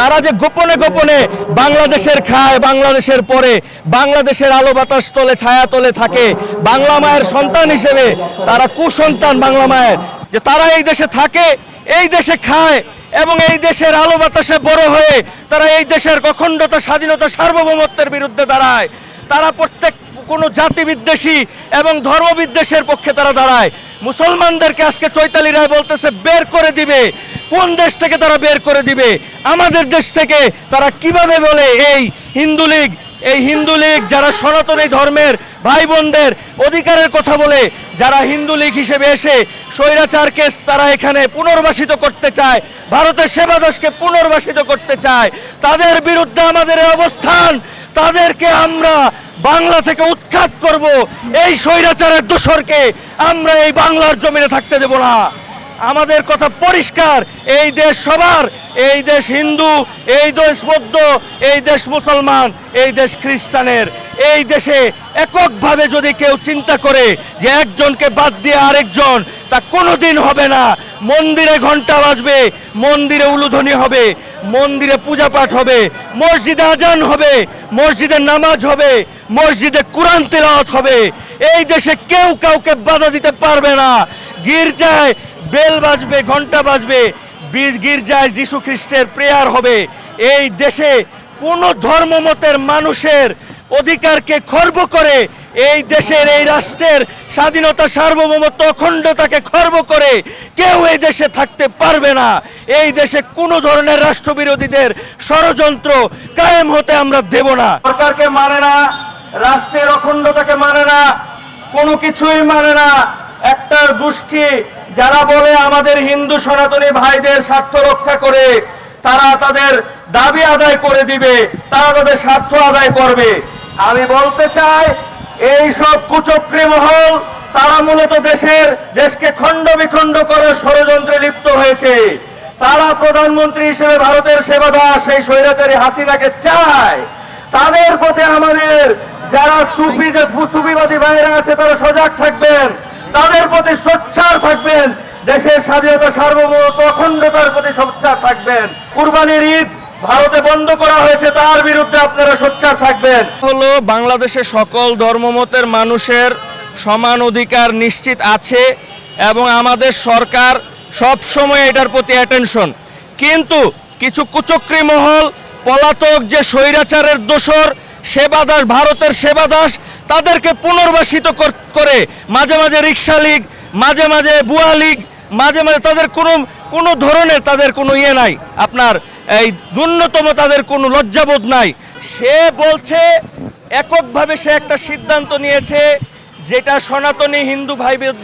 তারা যে গোপনে গোপনে বাংলাদেশের খায়, বাংলাদেশের পরে বাংলাদেশের আলো বাতাস তলে ছায়া তলে থাকে, বাংলা মায়ের সন্তান হিসেবে তারা কুসন্তান বাংলা মায়ের, যে তারা এই দেশে থাকে, এই দেশে খায় এবং এই দেশের আলো বাতাসে বড় হয়ে তারা এই দেশের অখণ্ডতা, স্বাধীনতা, সার্বভৌমত্বের বিরুদ্ধে দাঁড়ায়। তারা প্রত্যেক কোনো জাতি বিদ্বেষী এবং ধর্ম বিদ্বেষের পক্ষে তারা দাঁড়ায়। মুসলমানদেরকে আজকে চৈতালি রায় বলতেছে বের করে দিবে। কোন দেশ থেকে তারা বের করে দিবে? আমাদের দেশ থেকে। তারা কিভাবে বলে এই হিন্দু লীগ যারা সনাতনী ধর্মের ভাই বোনদের অধিকারের কথা বলে, যারা হিন্দু লীগ হিসেবে এসে স্বৈরাচারকে তারা এখানে পুনর্বাসিত করতে চায়, ভারতের সেবাদাসকে পুনর্বাসিত করতে চায়, তাদের বিরুদ্ধে আমাদের এই অবস্থান। তাদেরকে আমরা বাংলা থেকে উৎখাত করব। এই স্বৈরাচারের দোসরকে আমরা এই বাংলার জমিনে থাকতে দেব না। আমাদের কথা পরিষ্কার, এই দেশ সবার, এই দেশ হিন্দু, এই দেশ বৌদ্ধ, এই দেশ মুসলমান, এই দেশ খ্রিস্টানের। এই দেশে এককভাবে যদি কেউ চিন্তা করে যে একজনকে বাদ দিয়ে আরেকজন, তা কোনোদিন হবে না। মন্দিরে ঘন্টা বাজবে, মন্দিরে উলুধ্বনি হবে, মন্দিরে পূজা পাঠ হবে, মসজিদে আজান হবে, মসজিদে নামাজ হবে, মসজিদে কোরআন তেলাওয়াত হবে। এই দেশে কেউ কাউকে বাধা দিতে পারবে না। গির্জায় বেল বাজবে, ঘন্টা বাজবে, গির্জায় যীশু খ্রিস্টের প্রেয়ার হবে। এই দেশে কোনো ধর্মমতের মানুষের অধিকারকে খর্ব করে, এই দেশের, এই রাষ্ট্রের স্বাধীনতা, সার্বভৌমত্ব, অখণ্ডতাকে খর্ব করে কেউ এই দেশে থাকতে পারবে না। এই দেশে কোনো ধরনের রাষ্ট্রবিরোধীদের ষড়যন্ত্র কায়েম হতে আমরা দেব না। সরকারকে মানে না, রাষ্ট্রের অখণ্ডতাকে মানে না, কোনো কিছুই মানে না। একটা গোষ্ঠী যারা বলে আমাদের হিন্দু সনাতনী ভাইদের স্বার্থ রক্ষা করে, তারা তাদের দাবি আদায় করে দিবে, তারা তাদের স্বার্থ আদায় করবে। আমি বলতে চাই, এই সব কুচক্রী মহল তারা মূলত দেশকে খণ্ড বিখণ্ড করার ষড়যন্ত্রে লিপ্ত হয়েছে। তারা প্রধানমন্ত্রী হিসেবে ভারতের সেবাদাস সেই স্বৈরাচারী হাসিনাকে চায়। তাদের প্রতি আমাদের যারা সুফিবাদী ভাইরা আছে তারা সজাগ থাকবেন, তাদের প্রতি সোচ্চার থাকবেন, দেশের স্বাধীনতা, সার্বভৌমত্ব, অখণ্ডতার প্রতি সোচ্চার থাকবেন। কুরবানির ঈদ ভারতে বন্ধ করা হয়েছে, তার বিরুদ্ধে আপনারা সোচ্চার থাকবেন। হলো বাংলাদেশের সকল ধর্মমতের মানুষের সমান অধিকার নিশ্চিত আছে এবং আমাদের সরকার সব সময় এটার প্রতি অ্যাটেনশন। কিন্তু কিছু কুচক্রী মহল, পলাতক যে স্বৈরাচারের দোসর সেবাদাস, ভারতের সেবাদাস, তাদেরকে পুনর্বাসিত করে মাঝে মাঝে রিক্সা লীগ, মাঝে মাঝে বুয়া লীগ, মাঝে মাঝে তাদের কোনো ধরনের তাদের কোনো ইয়ে নাই, আপনার এই ন্যূনতম তাদের কোনো লজ্জাবোধ নাই। সে বলছে এককভাবে সে একটা সিদ্ধান্ত নিয়েছে, যেটা সনাতনী হিন্দু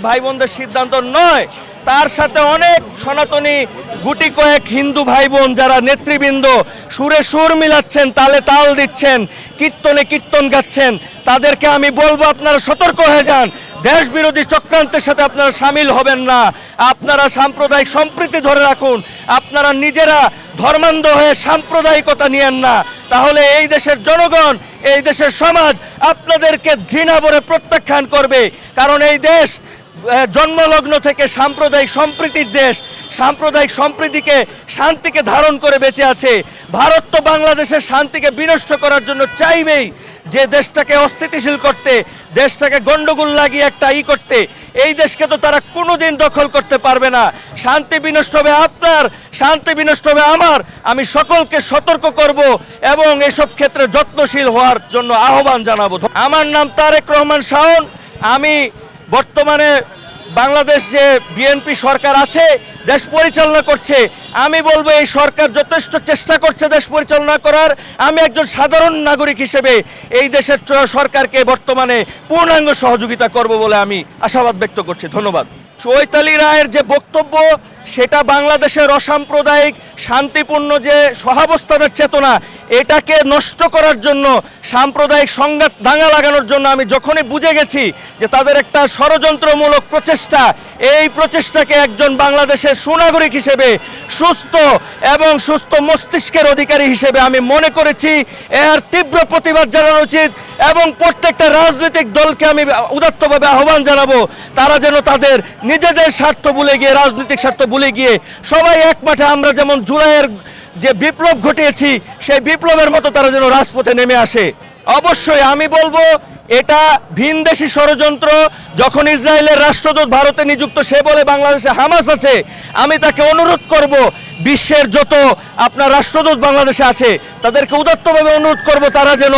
ভাই বোনদের সিদ্ধান্ত নয়। তার সাথে অনেক সনাতনী গুটি কয়েক হিন্দু ভাই বোন যারা নেতৃবৃন্দ সুরে সুর মিলাচ্ছেন, তালে তাল দিচ্ছেন, কীর্তনে কীর্তন গাচ্ছেন, তাদেরকে আমি বলবো আপনারা সতর্ক হয়ে যান। দেশ বিরোধী চক্রান্তের সাথে আপনারা সামিল হবেন না। আপনারা সাম্প্রদায়িক সম্প্রীতি ধরে রাখুন। আপনারা নিজেরা ধর্মান্ধ হয়ে সাম্প্রদায়িকতা নিয়েন না, তাহলে এই দেশের জনগণ, এই দেশের সমাজ আপনাদেরকে ঘৃণা ভরে প্রত্যাখ্যান করবে। কারণ এই দেশ জন্মলগ্ন থেকে সাম্প্রদায়িক সম্প্রীতির দেশ, সাম্প্রদায়িক সম্প্রীতিকে, শান্তিকে ধারণ করে বেঁচে আছে। ভারত তো বাংলাদেশের শান্তিকে বিনষ্ট করার জন্য চাইবেই, যে দেশটাকে অস্থিতিশীল করতে, দেশটাকে গন্ডগোল লাগিয়ে একটা করতে। এই দেশকে তো তারা কোনোদিন দখল করতে পারবে না। শান্তি বিনষ্ট হবে আপনার, শান্তি বিনষ্ট হবে আমার। আমি সকলকে সতর্ক করব এবং এসব ক্ষেত্রে যত্নশীল হওয়ার জন্য আহ্বান জানাবো। আমার নাম তারেক রহমান শাওন। আমি বর্তমানে বাংলাদেশ যে বিএনপি সরকার আছে, দেশ পরিচালনা করছে, আমি বলবো এই সরকার যথেষ্ট চেষ্টা করছে দেশ পরিচালনা করার। আমি একজন সাধারণ নাগরিক হিসেবে এই দেশের সরকারকে বর্তমানে পূর্ণাঙ্গ সহযোগিতা করব বলে আমি আশাবাদ ব্যক্ত করছি। ধন্যবাদ। চৈতালি রায়ের যে বক্তব্য, সেটা বাংলাদেশের অসাম্প্রদায়িক শান্তিপূর্ণ যে সহাবস্থানের চেতনা, এটাকে নষ্ট করার জন্য, সাম্প্রদায়িক সংঘাত দাঙ্গা লাগানোর জন্য আমি যখনই বুঝে গেছি যে তাদের একটা ষড়যন্ত্রমূলক প্রচেষ্টা, এই প্রচেষ্টাকে একজন বাংলাদেশের সুনাগরিক হিসেবে, সুস্থ মস্তিষ্কের অধিকারী হিসেবে আমি মনে করেছি এর তীব্র প্রতিবাদ জানানো উচিত এবং প্রত্যেকটা রাজনৈতিক দলকে আমি উদাত্তভাবে আহ্বান জানাবো, তারা যেন তাদের নিজেদের স্বার্থ ভুলে গিয়ে, রাজনৈতিক স্বার্থ ভুলে গিয়ে সবাই এক মাঠে, আমরা যেমন জুলাইয়ের যে বিপ্লব ঘটিয়েছি সেই বিপ্লবের মতো তারা যেন রাজপথে নেমে আসে। অবশ্যই আমি বলবো এটা ভিনদেশি ষড়যন্ত্র। যখন ইসরায়েলের রাষ্ট্রদূত ভারতে নিযুক্ত, সে বলে বাংলাদেশে হামাস আছে, আমি তাকে অনুরোধ করব বিশ্বের যত আপনার রাষ্ট্রদূত বাংলাদেশে আছে তাদেরকে উদাত্তভাবে অনুরোধ করব তারা যেন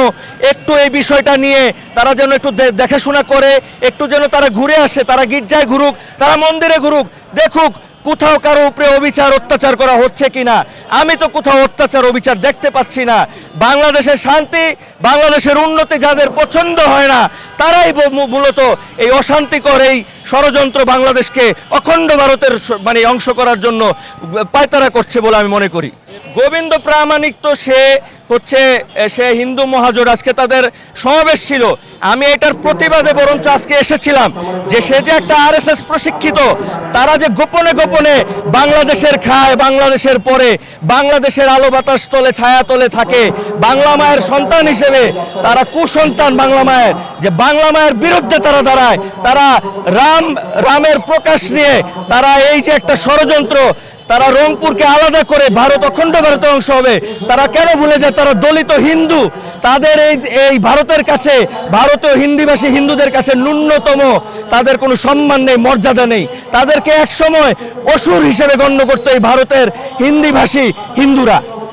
একটু এই বিষয়টা নিয়ে তারা যেন একটু দেখাশোনা করে, একটু যেন তারা ঘুরে আসে, তারা গির্জায় ঘুরুক, তারা মন্দিরে ঘুরুক, দেখুক কোথাও কারো উপরে অবিচার অত্যাচার করা হচ্ছে কিনা। আমি তো কোথাও অত্যাচার অবিচার দেখতে পাচ্ছি না। বাংলাদেশের শান্তি, বাংলাদেশের উন্নতি যাদের পছন্দ হয় না তারাই মূলত এই অশান্তিকর এই ষড়যন্ত্র বাংলাদেশকে অখণ্ড ভারতের মানে অংশ করার জন্য পায়তারা করছে বলে আমি মনে করি। গোবিন্দ প্রামাণিক তো সে হিন্দু মহাজোট, আজকে তাদের সমাবেশ ছিল, আমি এটার প্রতিবাদে বরঞ্চ আজকে এসেছিলাম যে সে যে একটা আরএসএস প্রশিক্ষিত, তারা যে গোপনে গোপনে বাংলাদেশের খায়, বাংলাদেশের পরে বাংলাদেশের আলো বাতাস তলে ছায়া তলে থাকে, বাংলা মায়ের সন্তান হিসেবে তারা কুসন্তান বাংলা মায়ের, যে বাংলা মায়ের বিরুদ্ধে তারা দাঁড়ায়, তারা রামের প্রকাশ নিয়ে তারা এই যে একটা ষড়যন্ত্র, তারা রংপুরকে আলাদা করে ভারত অখণ্ড ভারতের অংশ হবে, তারা কেন ভুলে যায় তারা দলিত হিন্দু। তাদের এই ভারতের কাছে, ভারতীয় হিন্দিভাষী হিন্দুদের কাছে ন্যূনতম তাদের কোনো সম্মান নেই, মর্যাদা নেই। তাদেরকে একসময় অসুর হিসেবে গণ্য করতো এই ভারতের হিন্দিভাষী হিন্দুরা।